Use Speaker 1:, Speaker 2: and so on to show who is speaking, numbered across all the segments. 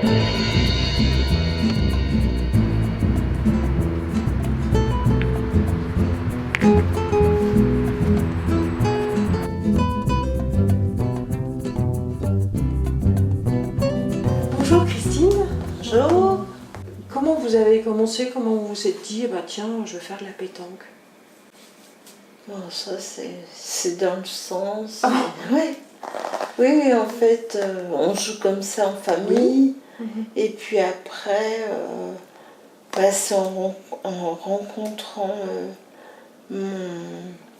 Speaker 1: Bonjour Christine.
Speaker 2: Bonjour.
Speaker 1: Comment vous avez commencé? Comment vous vous êtes dit, bah tiens, je vais faire de la pétanque?
Speaker 2: Bon, ça c'est dans le sens. Ouais. Oui, en fait, on joue comme ça en famille. Et puis après, c'est en rencontrant mon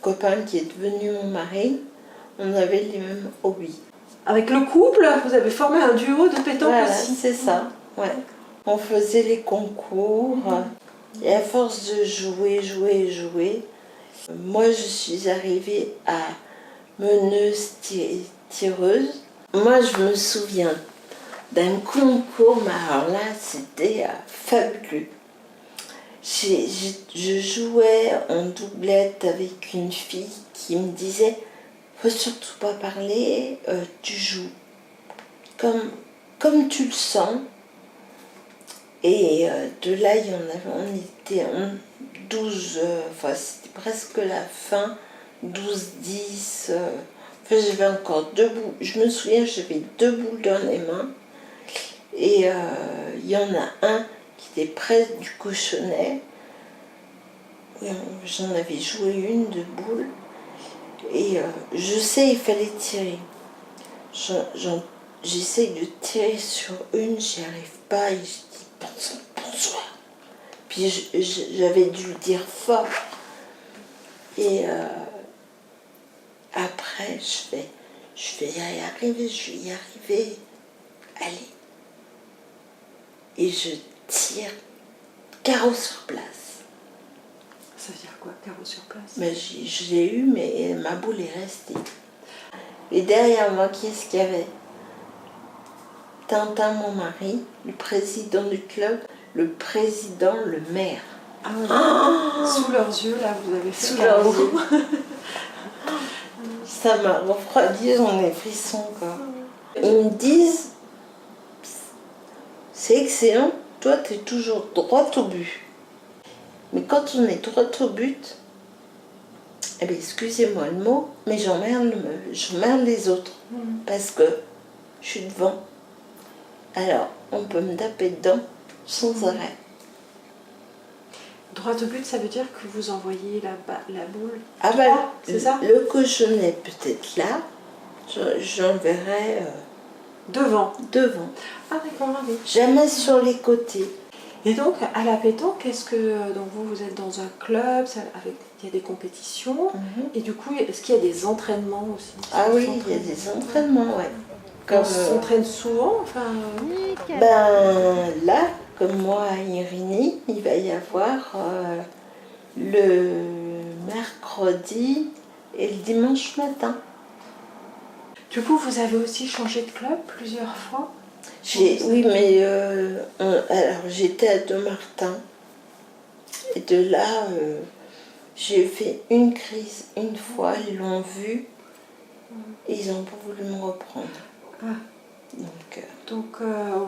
Speaker 2: copain qui est devenu mon mari, on avait les mêmes hobbies.
Speaker 1: Avec le couple, vous avez formé un duo de pétanque
Speaker 2: Voilà,
Speaker 1: aussi?
Speaker 2: c'est ça. Ouais. On faisait les concours. Et à force de jouer, moi je suis arrivée à meneuse tireuse. Moi je me souviens d'un concours, mais alors là c'était fabuleux. Je jouais en doublette avec une fille qui me disait faut surtout pas parler, tu joues comme tu le sens. Et de là, on était en 12, c'était presque la fin, 12-10. J'avais encore 2 boules, je me souviens, j'avais 2 boules dans les mains. Et il y en a un qui était près du cochonnet. J'en avais joué une de boule. Et je sais, il fallait tirer. J'essaye de tirer sur une, j'y arrive pas. Et je dis bonsoir. Puis j'avais dû le dire fort. Et après, je vais y arriver. Allez. Et je tire carreau sur place.
Speaker 1: Ça veut dire quoi, carreau sur place?
Speaker 2: Ben, je l'ai eu, mais ma boule est restée. Et derrière moi, qui est-ce qu'il y avait? Tintin, mon mari, le président du club, le président, le maire.
Speaker 1: Ah oui. Sous leurs yeux, là, vous avez fait
Speaker 2: Sous
Speaker 1: carreau.
Speaker 2: leurs yeux. Ça m'a refroidi, j'en ai frisson, quoi. Ils me disent, c'est excellent, toi, tu es toujours droit au but. Mais quand on est droit au but, eh bien, excusez-moi le mot, mais j'emmerde les autres. Parce que je suis devant. Alors, on peut me taper dedans sans arrêt.
Speaker 1: Droit au but, ça veut dire que vous envoyez la boule?
Speaker 2: Ah ben,
Speaker 1: c'est ça?
Speaker 2: le cochonnet peut-être là, j'enverrai
Speaker 1: Devant.
Speaker 2: devant.
Speaker 1: Ah d'accord, oui.
Speaker 2: Jamais sur les côtés.
Speaker 1: Et donc, à la pétanque, est-ce que donc vous êtes dans un club, il y a des compétitions, et du coup, est-ce qu'il y a des entraînements aussi?
Speaker 2: Ah oui, il y a des entraînements, ouais.
Speaker 1: On s'entraîne souvent, enfin...
Speaker 2: Ben là, comme moi à Irigny, il va y avoir le mercredi et le dimanche matin.
Speaker 1: Du coup, vous avez aussi changé de club plusieurs fois?
Speaker 2: Oui, mais alors j'étais à Dommartin et de là, j'ai fait une crise une fois, ils l'ont vu et ils n'ont pas voulu me reprendre.
Speaker 1: Ah. Donc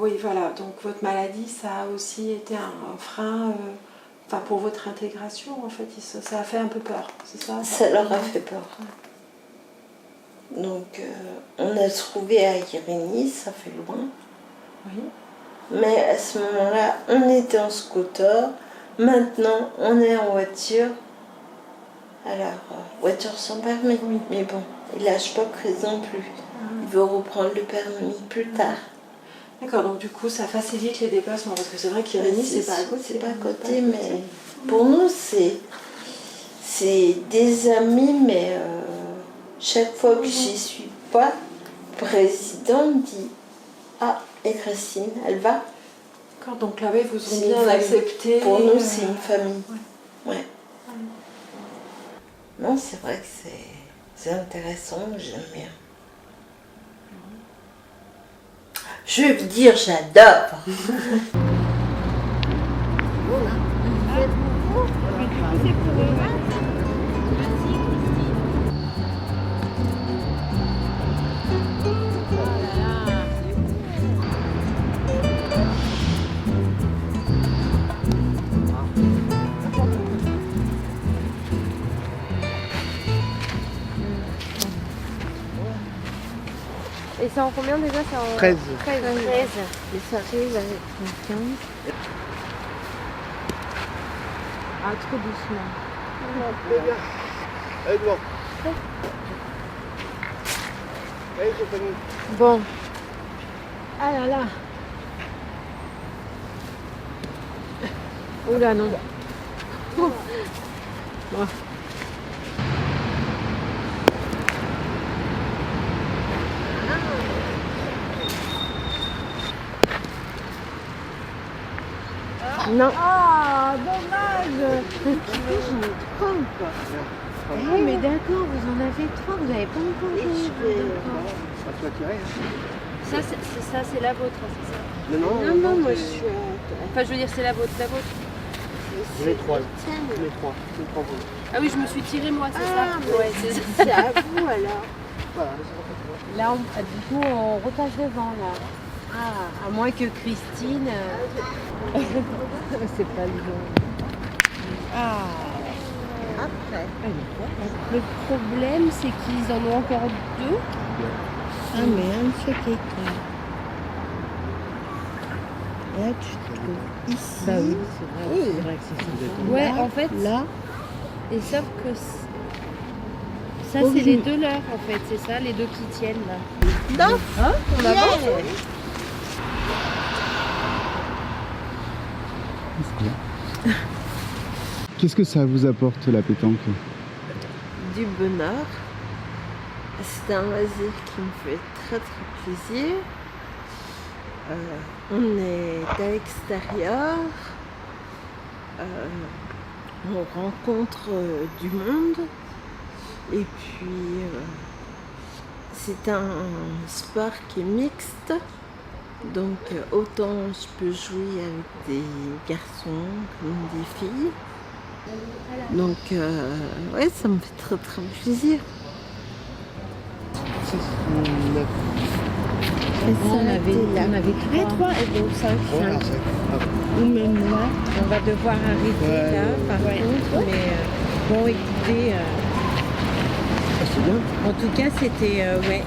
Speaker 1: oui, voilà, donc votre maladie, ça a aussi été un frein pour votre intégration, en fait, ça a fait un peu peur, c'est ça?
Speaker 2: Ça leur a fait peur. Donc on a trouvé à Irigny, ça fait loin.
Speaker 1: Oui.
Speaker 2: Mais à ce moment-là, on était en scooter, maintenant on est en voiture. Alors, voiture sans permis, oui. Mais bon, il lâche pas prise non plus. Il veut reprendre le permis plus tard.
Speaker 1: D'accord, donc du coup ça facilite les déplacements, parce que c'est vrai qu'Irigny c'est pas à côté.
Speaker 2: C'est pas à côté, mais pour nous c'est des amis, mais chaque fois que j'y suis pas, le président me dit ah, et Christine, elle va?
Speaker 1: D'accord, donc là ils vous ont bien accepté.
Speaker 2: Pour nous c'est une famille. Ouais. Non, c'est vrai que c'est intéressant, j'aime bien. Je vais vous dire, j'adore.
Speaker 3: c'est en combien déjà? C'est en
Speaker 4: 13.
Speaker 3: 13.
Speaker 2: Et ça arrive avec une 15.
Speaker 3: Ah, trop doucement.
Speaker 4: Allez devant. Allez, compagnie.
Speaker 1: Bon. Ah là là. Oh là non. Oh. Bon. Non. Ah, dommage.
Speaker 2: Je me trompe.
Speaker 1: Eh, mais d'accord, vous en avez 3, vous n'avez pas encore
Speaker 2: Et je vais...
Speaker 4: Ça tu vas tirer.
Speaker 3: Ça, c'est la vôtre, c'est ça?
Speaker 2: Non, moi je suis...
Speaker 3: Enfin, je veux dire, c'est la vôtre, la vôtre.
Speaker 4: Les 3.
Speaker 2: Tiens,
Speaker 4: Les 3. C'est 3 pour
Speaker 3: Ah oui, je me suis tirée moi, c'est
Speaker 2: Ah,
Speaker 3: ça? Ouais, c'est ça.
Speaker 2: c'est à vous alors.
Speaker 4: Voilà.
Speaker 1: Là, du coup, on repasse devant, là. Ah, à moins que Christine... c'est pas le bon. Ah.
Speaker 2: Après.
Speaker 3: Le problème, c'est qu'ils en ont encore 2.
Speaker 2: Ah, mais un fait quelqu'un. Là, tu te trouves ici.
Speaker 1: Bah oui, c'est vrai que c'est ça.
Speaker 3: Ouais,
Speaker 2: Là,
Speaker 3: en fait.
Speaker 2: Là,
Speaker 3: Et sauf que ça, c'est les 2 leurs, en fait. C'est ça, les 2 qui tiennent, là.
Speaker 2: non.
Speaker 3: On avance?
Speaker 4: C'est bien. Qu'est-ce que ça vous apporte la pétanque?
Speaker 2: Du bonheur. C'est un loisir qui me fait très plaisir. On est à l'extérieur. On rencontre du monde. Et puis, c'est un sport qui est mixte. Donc, autant je peux jouer avec des garçons comme des filles. Donc, ouais, ça me fait très plaisir.
Speaker 4: 6 ou 9.
Speaker 1: On avait 3 et donc 5.
Speaker 4: Voilà, c'est...
Speaker 1: Ou même là. On va devoir arrêter
Speaker 4: Ouais,
Speaker 1: là,
Speaker 4: ouais.
Speaker 1: par contre. Mais bon, écoutez,
Speaker 4: Ah, c'est bien.
Speaker 1: en tout cas, c'était ouais,